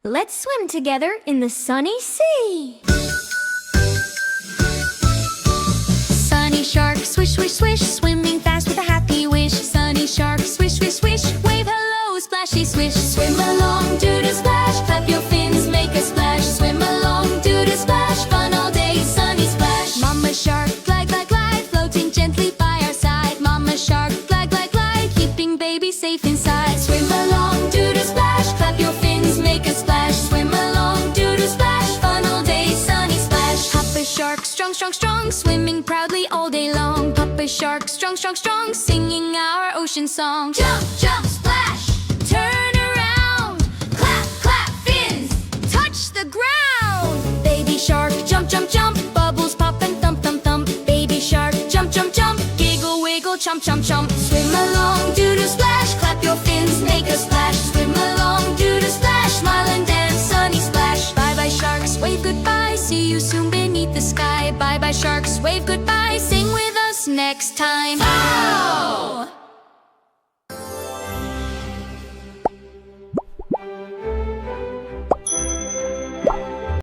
Let's swim together in the sunny sea. Sunny shark, swish, swish, swish, swimming fast with a happy wish. Sunny shark, swish, swish, swish, wave hello, splashy swish. Swim along, do the splash, clap your fins, make a splash. Swim along, do the splash, fun all day, sunny splash. Mama shark, glide, glide, glide, floating gently by our side. Mama shark, glide, glide, glide, keeping baby safe inside. Swim along, do the splash, clap your fins, make a splash. Swim along, do the splash, fun all day, sunny splash. Papa shark, strong, strong, strong, swimming proudly all day long. Papa shark, strong, strong, strong, singing our ocean song. Jump, jump, splash, turn around, clap, clap, fins, touch the ground. Baby shark, jump, jump, jump, bubbles pop and thump, thump, thump. Baby shark, jump, jump, jump, giggle, wiggle, chomp, chomp, chomp. Swim along, do the splash, clap your fins, make a splash. Swim along, do the splash, smile and dance, sunny splash. Bye bye sharks, wave goodbye, see you soon beneath the sky. Bye bye sharks, wave goodbye, sing with us next time. Oh!